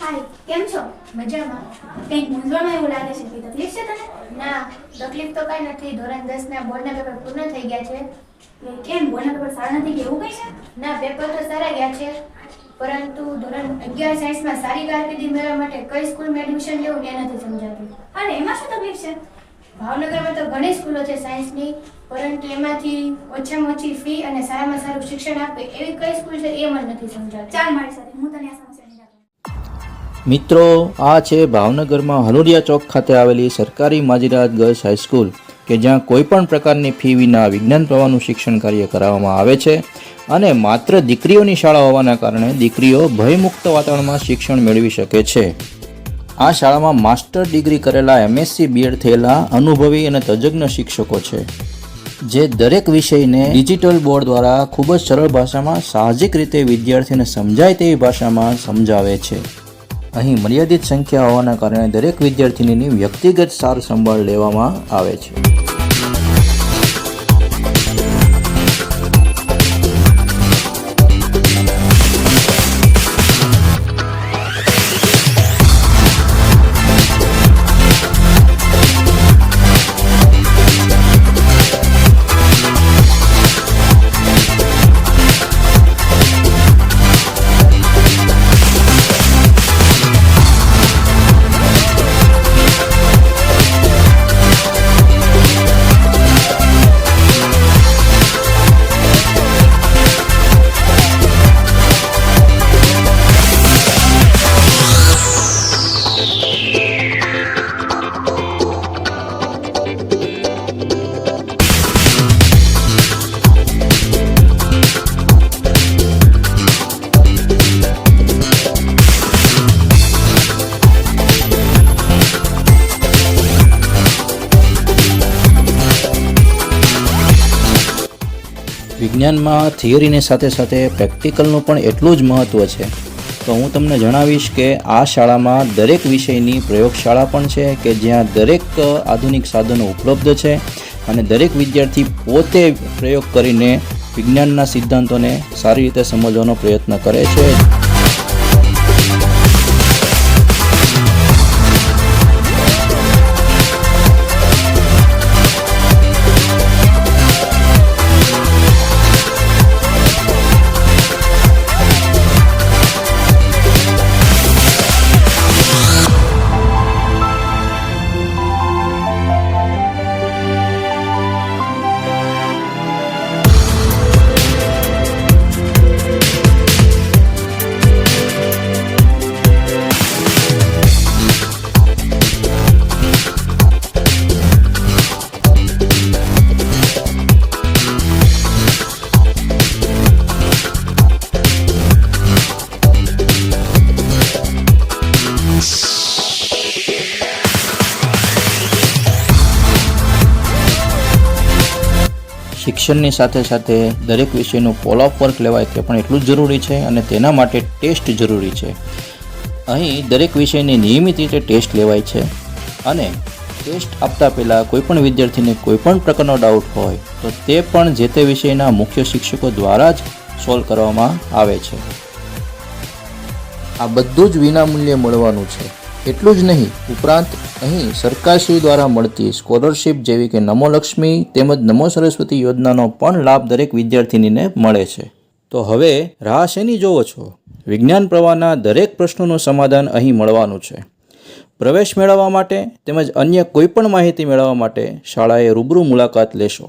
હાય, કેમ છો? મજામાં. કંઈક મૂંઝવણમાં એવું લાગે છે. કંઈ તકલીફ છે તને? ના, તકલીફ તો કાંઈ નથી. ધોરણ 10 ના બોર્ડના પેપર પૂર્ણ થઈ ગયા છે. કેમ બોર્ડના પેપર સારા નથી કે એવું કંઈ છે? ના, પેપર તો સારા ગયા છે, પરંતુ ધોરણ 11 સાયન્સમાં સારી કારકિર્દી મેળવવા માટે કઈ સ્કૂલમાં એડમિશન લેવું એ નથી સમજાતું. અને એમાં શું તકલીફ છે? ભાવનગરમાં તો ઘણી સ્કૂલો છે સાયન્સની, પરંતુ એમાંથી ઓછામાં ઓછી ફી અને સારામાં સારું શિક્ષણ આપે એવી કઈ સ્કૂલ છે એ મને નથી સમજાતું. ચાલ મારી સાથે, હું તને આ સમસ્યાની જાણ. મિત્રો, આ છે ભાવનગરમાં હનુરિયા ચોક ખાતે આવેલી સરકારી માજીરાત ગર્લ્સ હાઈસ્કૂલ કે જ્યાં કોઈપણ પ્રકારની ફી વિના વિજ્ઞાન પ્રવાહનું શિક્ષણ કાર્ય કરાવવામાં આવે છે અને માત્ર દીકરીઓની શાળા હોવાના કારણે દીકરીઓ ભયમુક્ત વાતાવરણમાં શિક્ષણ મેળવી શકે છે. આ શાળામાં માસ્ટર ડિગ્રી કરેલા MSc BEd થયેલા અનુભવી અને તજજ્ઞ શિક્ષકો છે, જે દરેક વિષયને ડિજિટલ બોર્ડ દ્વારા ખૂબ જ સરળ ભાષામાં સાહજિક રીતે વિદ્યાર્થીને સમજાય તેવી ભાષામાં સમજાવે છે. અહીં મર્યાદિત સંખ્યા હોવાના કારણે દરેક વિદ્યાર્થીનીની વ્યક્તિગત સાર સંભાળ લેવામાં આવે છે. વિજ્ઞાનમાં થિયરીની સાથે સાથે પ્રેક્ટિકલનું પણ એટલું જ મહત્ત્વ છે. તો હું તમને જણાવીશ કે આ શાળામાં દરેક વિષયની પ્રયોગશાળા પણ છે કે જ્યાં દરેક આધુનિક સાધનો ઉપલબ્ધ છે અને દરેક વિદ્યાર્થી પોતે પ્રયોગ કરીને વિજ્ઞાનના સિદ્ધાંતોને સારી રીતે સમજવાનો પ્રયત્ન કરે છે. શિક્ષણની સાથે સાથે દરેક વિષયનું ફોલોઅપ વર્ક લેવાય તે પણ એટલું જ જરૂરી છે અને તેના માટે ટેસ્ટ જરૂરી છે. અહીં દરેક વિષયની નિયમિત રીતે ટેસ્ટ લેવાય છે અને ટેસ્ટ આપતા પહેલાં કોઈપણ વિદ્યાર્થીને કોઈપણ પ્રકારનો ડાઉટ હોય તો તે પણ જે તે વિષયના મુખ્ય શિક્ષકો દ્વારા જ સોલ્વ કરવામાં આવે છે. આ બધું જ વિનામૂલ્યે મળવાનું છે. એટલું જ નહીં, ઉપરાંત અહીં સરકારશ્રી દ્વારા મળતી સ્કોલરશિપ જેવી કે નમો લક્ષ્મી તેમજ નમો સરસ્વતી યોજનાનો પણ લાભ દરેક વિદ્યાર્થીનીને મળે છે. તો હવે રાહ શેની જોવો છો? વિજ્ઞાન પ્રવાહના દરેક પ્રશ્નોનું સમાધાન અહીં મળવાનું છે. પ્રવેશ મેળવવા માટે તેમજ અન્ય કોઈપણ માહિતી મેળવવા માટે શાળાએ રૂબરૂ મુલાકાત લેશો.